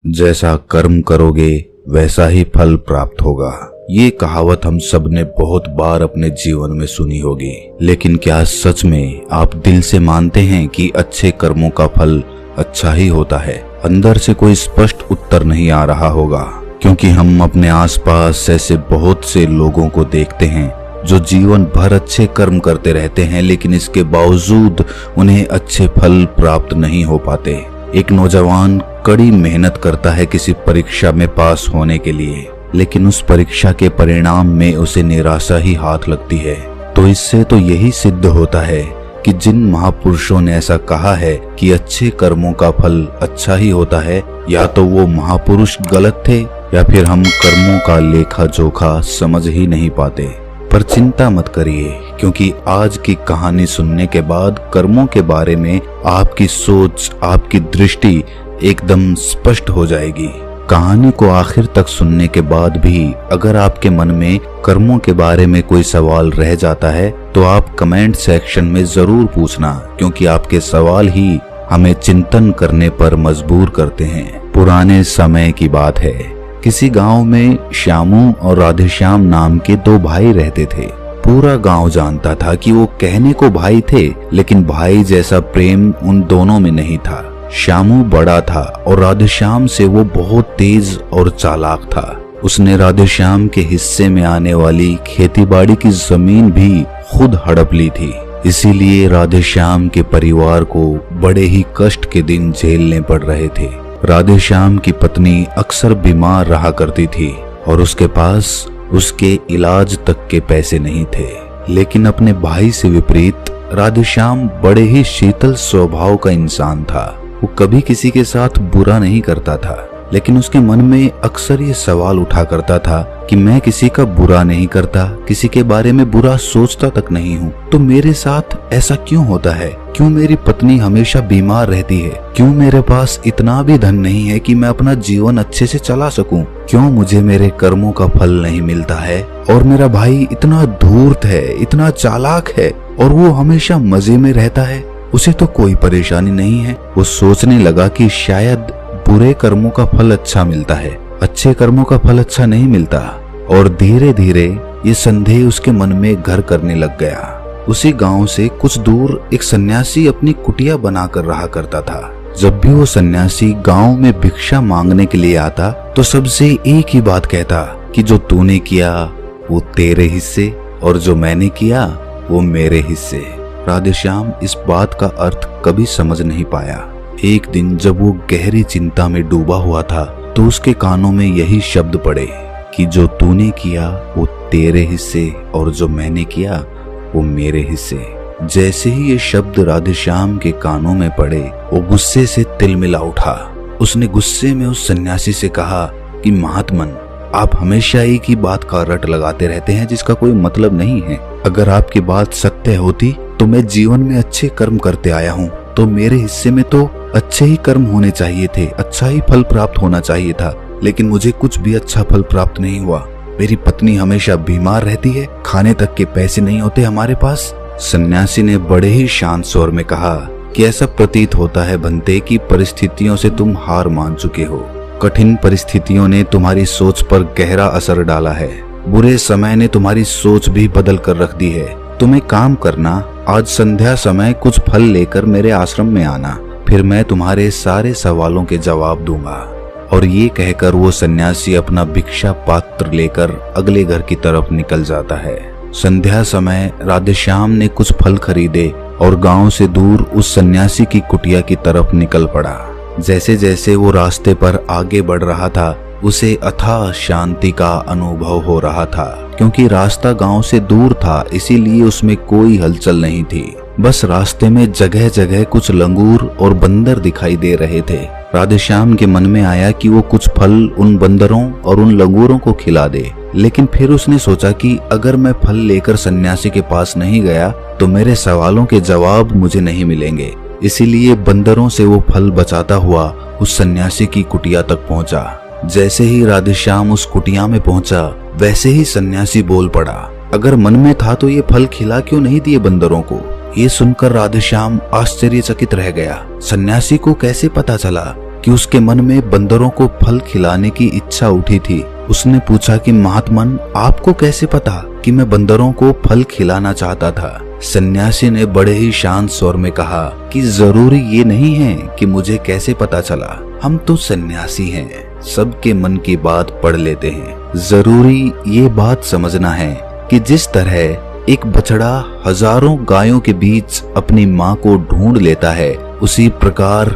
जैसा कर्म करोगे वैसा ही फल प्राप्त होगा। ये कहावत हम सब ने बहुत बार अपने जीवन में सुनी होगी, लेकिन क्या सच में आप दिल से मानते हैं कि अच्छे कर्मों का फल अच्छा ही होता है? अंदर से कोई स्पष्ट उत्तर नहीं आ रहा होगा, क्योंकि हम अपने आसपास ऐसे बहुत से लोगों को देखते हैं जो जीवन भर अच्छे कर्म करते रहते हैं, लेकिन इसके बावजूद उन्हें अच्छे फल प्राप्त नहीं हो पाते। एक नौजवान कड़ी मेहनत करता है किसी परीक्षा में पास होने के लिए, लेकिन उस परीक्षा के परिणाम में उसे निराशा ही हाथ लगती है। तो इससे तो यही सिद्ध होता है कि जिन महापुरुषों ने ऐसा कहा है कि अच्छे कर्मों का फल अच्छा ही होता है, या तो वो महापुरुष गलत थे या फिर हम कर्मों का लेखा जोखा समझ ही नहीं पाते। पर चिंता मत करिए, क्योंकि आज की कहानी सुनने के बाद कर्मों के बारे में आपकी सोच, आपकी दृष्टि एकदम स्पष्ट हो जाएगी। कहानी को आखिर तक सुनने के बाद भी अगर आपके मन में कर्मों के बारे में कोई सवाल रह जाता है तो आप कमेंट सेक्शन में जरूर पूछना, क्योंकि आपके सवाल ही हमें चिंतन करने पर मजबूर करते हैं। पुराने समय की बात है, किसी गांव में श्यामू और राधेश्याम नाम के दो भाई रहते थे। पूरा गांव जानता था कि वो कहने को भाई थे, लेकिन भाई जैसा प्रेम उन दोनों में नहीं था। श्यामू बड़ा था और राधेश्याम से वो बहुत तेज और चालाक था। उसने राधेश्याम के हिस्से में आने वाली खेतीबाड़ी की जमीन भी खुद हड़प ली थी। इसीलिए राधेश्याम के परिवार को बड़े ही कष्ट के दिन झेलने पड़ रहे थे। राधेश्याम की पत्नी अक्सर बीमार रहा करती थी और उसके पास उसके इलाज तक के पैसे नहीं थे। लेकिन अपने भाई से विपरीत राधेश्याम बड़े ही शीतल स्वभाव का इंसान था। वो कभी किसी के साथ बुरा नहीं करता था, लेकिन उसके मन में अक्सर ये सवाल उठा करता था कि मैं किसी का बुरा नहीं करता, किसी के बारे में बुरा सोचता तक नहीं हूँ, तो मेरे साथ ऐसा क्यों होता है? क्यों मेरी पत्नी हमेशा बीमार रहती है? क्यों मेरे पास इतना भी धन नहीं है कि मैं अपना जीवन अच्छे से चला सकूं? क्यों मुझे मेरे कर्मों का फल नहीं मिलता है? और मेरा भाई इतना धूर्त है, इतना चालाक है और वो हमेशा मजे में रहता है, उसे तो कोई परेशानी नहीं है। वो सोचने लगा कि शायद बुरे कर्मों का फल अच्छा मिलता है, अच्छे कर्मों का फल अच्छा नहीं मिलता। और धीरे धीरे ये संदेह उसके मन में घर करने लग गया। उसी गांव से कुछ दूर एक सन्यासी अपनी कुटिया बनाकर रहा करता था। जब भी वो सन्यासी गांव में भिक्षा मांगने के लिए आता तो सबसे एक ही बात कहता कि जो तूने किया वो तेरे हिस्से और जो मैंने किया वो मेरे हिस्से। राधेश्याम इस बात का अर्थ कभी समझ नहीं पाया। एक दिन जब वो गहरी चिंता में डूबा हुआ था तो उसके कानों में यही शब्द पड़े कि जो तूने किया वो तेरे हिस्से और जो मैंने किया वो मेरे हिस्से। जैसे ही ये शब्द राधेश्याम के कानों में पड़े, वो गुस्से से तिलमिला उठा। उसने गुस्से में उस सन्यासी से कहा कि महात्मन, आप हमेशा एक ही बात का रट लगाते रहते हैं जिसका कोई मतलब नहीं है। अगर आपकी बात सत्य होती तो मैं जीवन में अच्छे कर्म करते आया हूँ, तो मेरे हिस्से में तो अच्छे ही कर्म होने चाहिए थे, अच्छा ही फल प्राप्त होना चाहिए था, लेकिन मुझे कुछ भी अच्छा फल प्राप्त नहीं हुआ। मेरी पत्नी हमेशा बीमार रहती है, खाने तक के पैसे नहीं होते हमारे पास। सन्यासी ने बड़े ही शांत स्वर में कहा कि ऐसा प्रतीत होता है बनते कि परिस्थितियों से तुम हार मान चुके हो। कठिन परिस्थितियों ने तुम्हारी सोच पर गहरा असर डाला है। बुरे समय ने तुम्हारी सोच भी बदल कर रख दी है। तुम एक काम करना, आज संध्या समय कुछ फल लेकर मेरे आश्रम में आना, फिर मैं तुम्हारे सारे सवालों के जवाब दूंगा। और ये कहकर वो सन्यासी अपना भिक्षा पात्र लेकर अगले घर की तरफ निकल जाता है। संध्या समय राधेश्याम ने कुछ फल खरीदे और गांव से दूर उस सन्यासी की कुटिया की तरफ निकल पड़ा। जैसे जैसे वो रास्ते पर आगे बढ़ रहा था, उसे अथाह शांति का अनुभव हो रहा था, क्योंकि रास्ता गांव से दूर था, इसीलिए उसमें कोई हलचल नहीं थी। बस रास्ते में जगह जगह कुछ लंगूर और बंदर दिखाई दे रहे थे। राधेश्याम के मन में आया कि वो कुछ फल उन बंदरों और उन लंगूरों को खिला दे, लेकिन फिर उसने सोचा कि अगर मैं फल लेकर सन्यासी के पास नहीं गया तो मेरे सवालों के जवाब मुझे नहीं मिलेंगे। इसीलिए बंदरों से वो फल बचाता हुआ उस सन्यासी की कुटिया तक पहुंचा। जैसे ही राधेश्याम उस कुटिया में पहुंचा, वैसे ही सन्यासी बोल पड़ा, अगर मन में था तो ये फल खिला क्यों नहीं दिए बंदरों को? ये सुनकर राधेश्याम आश्चर्यचकित रह गया। सन्यासी को कैसे पता चला कि उसके मन में बंदरों को फल खिलाने की इच्छा उठी थी। उसने पूछा कि महात्मन, आपको कैसे पता कि मैं बंदरों को फल खिलाना चाहता था? सन्यासी ने बड़े ही शांत स्वर में कहा कि जरूरी ये नहीं है कि मुझे कैसे पता चला, हम तो सन्यासी हैं, सबके मन की बात पढ़ लेते हैं। जरूरी ये बात समझना है कि जिस तरह एक बछड़ा हजारों गायों के बीच अपनी माँ को ढूंढ लेता है, उसी प्रकार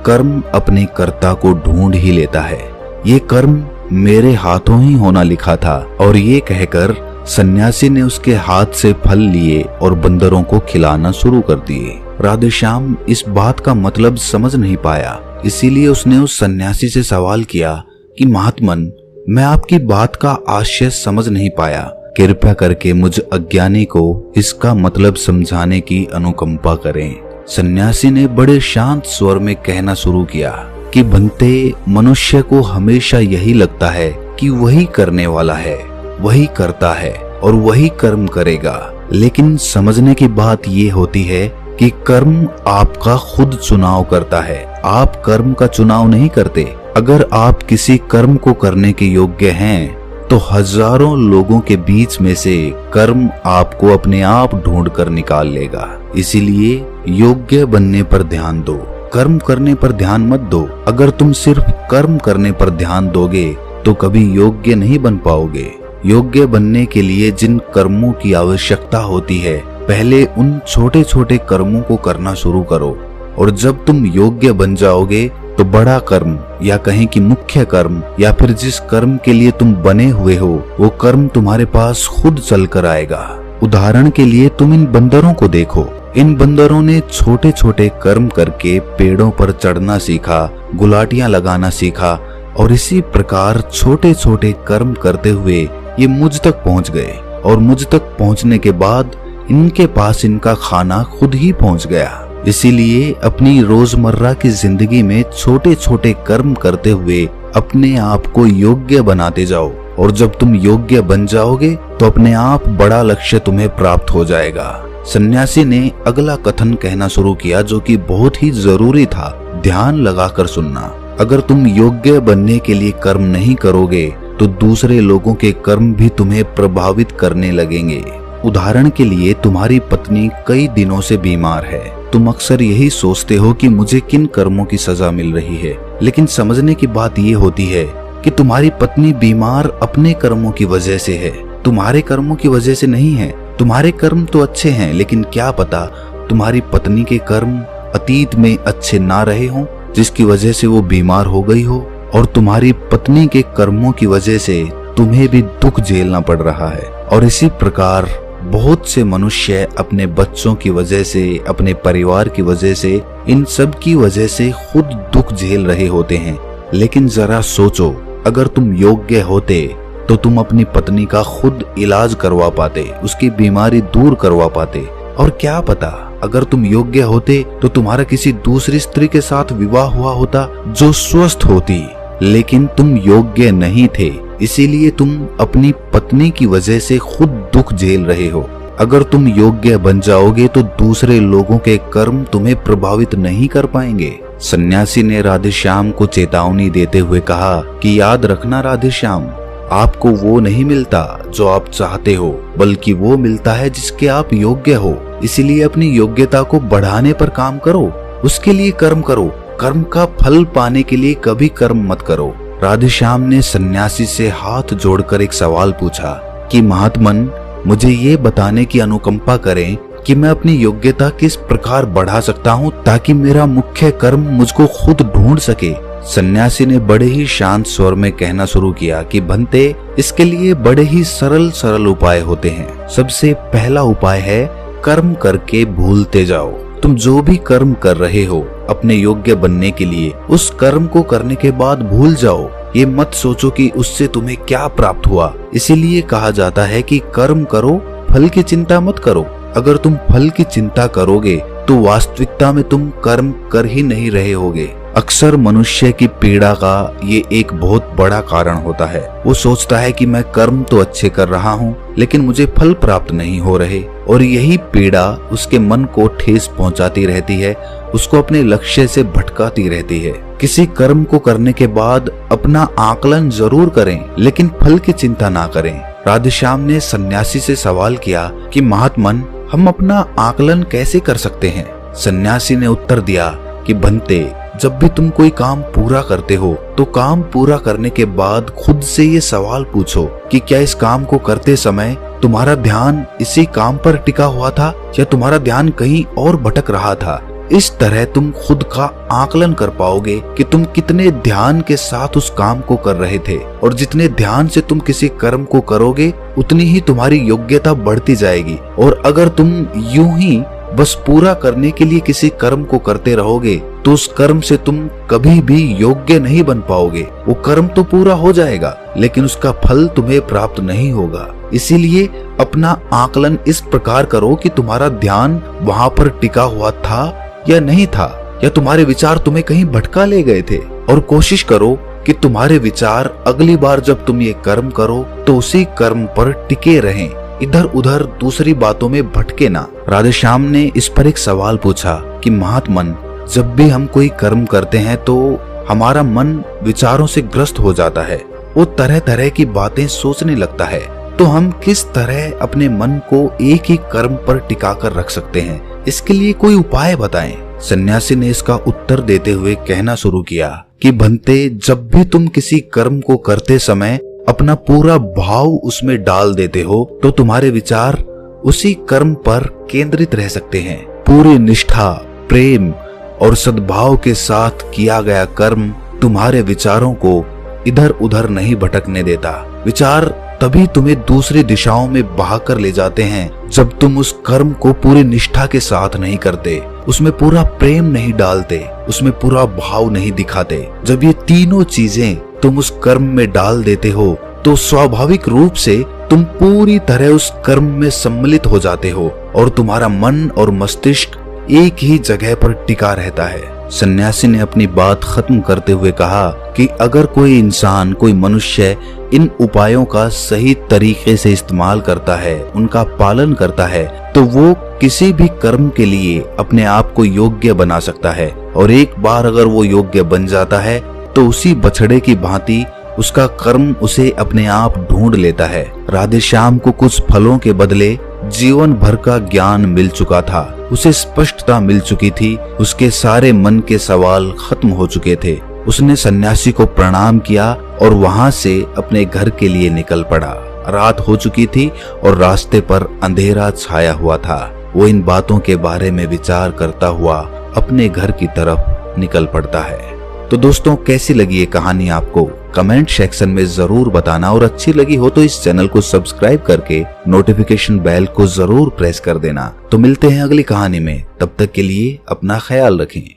कर्म अपने कर्ता को ढूंढ ही लेता है। ये कर्म मेरे हाथों ही होना लिखा था। और ये कहकर सन्यासी ने उसके हाथ से फल लिए और बंदरों को खिलाना शुरू कर दिए। राधेश्याम इस बात का मतलब समझ नहीं पाया, इसीलिए उसने उस सन्यासी से सवाल किया कि महात्मन, मैं आपकी बात का आशय समझ नहीं पाया, कृपया करके मुझ अज्ञानी को इसका मतलब समझाने की अनुकंपा करें। सन्यासी ने बड़े शांत स्वर में कहना शुरू किया कि बनते, मनुष्य को हमेशा यही लगता है कि वही करने वाला है, वही करता है और वही कर्म करेगा। लेकिन समझने की बात ये होती है कि कर्म आपका खुद चुनाव करता है, आप कर्म का चुनाव नहीं करते। अगर आप किसी कर्म को करने के योग्य हैं तो हजारों लोगों के बीच में से कर्म आपको अपने आप ढूंढ कर निकाल लेगा। इसीलिए योग्य बनने पर ध्यान दो, कर्म करने पर ध्यान मत दो। अगर तुम सिर्फ कर्म करने पर ध्यान दोगे तो कभी योग्य नहीं बन पाओगे। योग्य बनने के लिए जिन कर्मों की आवश्यकता होती है, पहले उन छोटे छोटे कर्मों को करना शुरू करो, और जब तुम योग्य बन जाओगे तो बड़ा कर्म या कहें कि मुख्य कर्म या फिर जिस कर्म के लिए तुम बने हुए हो, वो कर्म तुम्हारे पास खुद चल कर आएगा। उदाहरण के लिए तुम इन बंदरों को देखो। इन बंदरों ने छोटे छोटे कर्म करके पेड़ों पर चढ़ना सीखा, गुलाटियां लगाना सीखा, और इसी प्रकार छोटे छोटे कर्म करते हुए ये मुझ तक पहुंच गए। और मुझ तक पहुंचने के बाद इनके पास इनका खाना खुद ही पहुंच गया। इसीलिए अपनी रोजमर्रा की जिंदगी में छोटे छोटे कर्म करते हुए अपने आप को योग्य बनाते जाओ, और जब तुम योग्य बन जाओगे तो अपने आप बड़ा लक्ष्य तुम्हें प्राप्त हो जाएगा। सन्यासी ने अगला कथन कहना शुरू किया, जो कि बहुत ही जरूरी था। ध्यान लगाकर सुनना। अगर तुम योग्य बनने के लिए कर्म नहीं करोगे तो दूसरे लोगों के कर्म भी तुम्हें प्रभावित करने लगेंगे। उदाहरण के लिए तुम्हारी पत्नी कई दिनों से बीमार है। तुम अक्सर यही सोचते हो कि मुझे किन कर्मों की सजा मिल रही है, लेकिन समझने की बात ये होती है कि तुम्हारी पत्नी बीमार अपने कर्मों की वजह से है, तुम्हारे कर्मों की वजह से नहीं है। तुम्हारे कर्म तो अच्छे हैं, लेकिन क्या पता तुम्हारी पत्नी के कर्म अतीत में अच्छे ना रहे हों, जिसकी वजह से वो बीमार हो गई हो, और तुम्हारी पत्नी के कर्मों की वजह से तुम्हें भी दुख झेलना पड़ रहा है। और इसी प्रकार बहुत से मनुष्य अपने बच्चों की वजह से, अपने परिवार की वजह से, इन सब की वजह से खुद दुख झेल रहे होते हैं। लेकिन जरा सोचो, अगर तुम योग्य होते तो तुम अपनी पत्नी का खुद इलाज करवा पाते, उसकी बीमारी दूर करवा पाते। और क्या पता अगर तुम योग्य होते तो तुम्हारा किसी दूसरी स्त्री के साथ विवाह हुआ होता जो स्वस्थ होती। लेकिन तुम योग्य नहीं थे, इसीलिए तुम अपनी पत्नी की वजह से खुद दुख झेल रहे हो। अगर तुम योग्य बन जाओगे तो दूसरे लोगों के कर्म तुम्हें प्रभावित नहीं कर पाएंगे। सन्यासी ने राधेश्याम को चेतावनी देते हुए कहा कि याद रखना राधेश्याम, आपको वो नहीं मिलता जो आप चाहते हो, बल्कि वो मिलता है जिसके आप योग्य हो। इसीलिए अपनी योग्यता को बढ़ाने पर काम करो, उसके लिए कर्म करो। कर्म का फल पाने के लिए कभी कर्म मत करो। राधेश्याम ने सन्यासी से हाथ जोड़कर एक सवाल पूछा कि महात्मन, मुझे ये बताने की अनुकंपा करें कि मैं अपनी योग्यता किस प्रकार बढ़ा सकता हूँ ताकि मेरा मुख्य कर्म मुझको खुद ढूंढ सके। सन्यासी ने बड़े ही शांत स्वर में कहना शुरू किया कि भंते, इसके लिए बड़े ही सरल सरल उपाय होते हैं। सबसे पहला उपाय है कर्म करके भूलते जाओ। तुम जो भी कर्म कर रहे हो अपने योग्य बनने के लिए, उस कर्म को करने के बाद भूल जाओ। ये मत सोचो कि उससे तुम्हें क्या प्राप्त हुआ। इसीलिए कहा जाता है कि कर्म करो, फल की चिंता मत करो। अगर तुम फल की चिंता करोगे तो वास्तविकता में तुम कर्म कर ही नहीं रहे होगे। अक्सर मनुष्य की पीड़ा का ये एक बहुत बड़ा कारण होता है। वो सोचता है कि मैं कर्म तो अच्छे कर रहा हूँ, लेकिन मुझे फल प्राप्त नहीं हो रहे, और यही पीड़ा उसके मन को ठेस पहुँचाती रहती है उसको अपने लक्ष्य से भटकाती रहती है। किसी कर्म को करने के बाद अपना आकलन जरूर करें, लेकिन फल की चिंता ना करें। राधेश्याम ने सन्यासी से सवाल किया कि महात्मन, हम अपना आकलन कैसे कर सकते हैं? सन्यासी ने उत्तर दिया कि भंते, जब भी तुम कोई काम पूरा करते हो तो काम पूरा करने के बाद खुद से ये सवाल पूछो कि क्या इस काम को करते समय तुम्हारा ध्यान इसी काम पर टिका हुआ था या तुम्हारा ध्यान कहीं और भटक रहा था। इस तरह तुम खुद का आकलन कर पाओगे कि तुम कितने ध्यान के साथ उस काम को कर रहे थे, और जितने ध्यान से तुम किसी कर्म को करोगे उतनी ही तुम्हारी योग्यता बढ़ती जाएगी। और अगर तुम यूं ही बस पूरा करने के लिए किसी कर्म को करते रहोगे तो उस कर्म से तुम कभी भी योग्य नहीं बन पाओगे। वो कर्म तो पूरा हो जाएगा लेकिन उसका फल तुम्हें प्राप्त नहीं होगा। इसीलिए अपना आकलन इस प्रकार करो कि तुम्हारा ध्यान वहां पर टिका हुआ था या नहीं था, या तुम्हारे विचार तुम्हें कहीं भटका ले गए थे। और कोशिश करो कि तुम्हारे विचार अगली बार जब तुम ये कर्म करो तो उसी कर्म पर टिके रहें, इधर उधर दूसरी बातों में भटके ना। राधेश्याम ने इस पर एक सवाल पूछा कि महात्मन, जब भी हम कोई कर्म करते हैं तो हमारा मन विचारों से ग्रस्त हो जाता है, वो तरह तरह की बातें सोचने लगता है, तो हम किस तरह अपने मन को एक ही कर्म पर टिका कर रख सकते हैं? इसके लिए कोई उपाय बताएं। सन्यासी ने इसका उत्तर देते हुए कहना शुरू किया कि भंते, जब भी तुम किसी कर्म को करते समय अपना पूरा भाव उसमें डाल देते हो तो तुम्हारे विचार उसी कर्म पर केंद्रित रह सकते हैं। पूरी निष्ठा, प्रेम और सद्भाव के साथ किया गया कर्म तुम्हारे विचारों को इधर उधर नहीं भटकने देता। विचार तभी तुम्हें दूसरी दिशाओं में बहाकर ले जाते हैं जब तुम उस कर्म को पूरी निष्ठा के साथ नहीं करते, उसमें पूरा प्रेम नहीं डालते, उसमें पूरा भाव नहीं दिखाते। जब ये तीनों चीजें तुम उस कर्म में डाल देते हो तो स्वाभाविक रूप से तुम पूरी तरह उस कर्म में सम्मिलित हो जाते हो और तुम्हारा मन और मस्तिष्क एक ही जगह पर टिका रहता है। सन्यासी ने अपनी बात खत्म करते हुए कहा कि अगर कोई इंसान, कोई मनुष्य इन उपायों का सही तरीके से इस्तेमाल करता है, उनका पालन करता है, तो वो किसी भी कर्म के लिए अपने आप को योग्य बना सकता है। और एक बार अगर वो योग्य बन जाता है तो उसी बछड़े की भांति उसका कर्म उसे अपने आप ढूंढ लेता है। राधेश्याम को कुछ फलों के बदले जीवन भर का ज्ञान मिल चुका था, उसे स्पष्टता मिल चुकी थी, उसके सारे मन के सवाल खत्म हो चुके थे। उसने सन्यासी को प्रणाम किया और वहां से अपने घर के लिए निकल पड़ा। रात हो चुकी थी और रास्ते पर अंधेरा छाया हुआ था। वो इन बातों के बारे में विचार करता हुआ अपने घर की तरफ निकल पड़ता है। तो दोस्तों, कैसी लगी ये कहानी आपको? कमेंट सेक्शन में जरूर बताना, और अच्छी लगी हो तो इस चैनल को सब्सक्राइब करके नोटिफिकेशन बेल को जरूर प्रेस कर देना। तो मिलते हैं अगली कहानी में, तब तक के लिए अपना ख्याल रखें।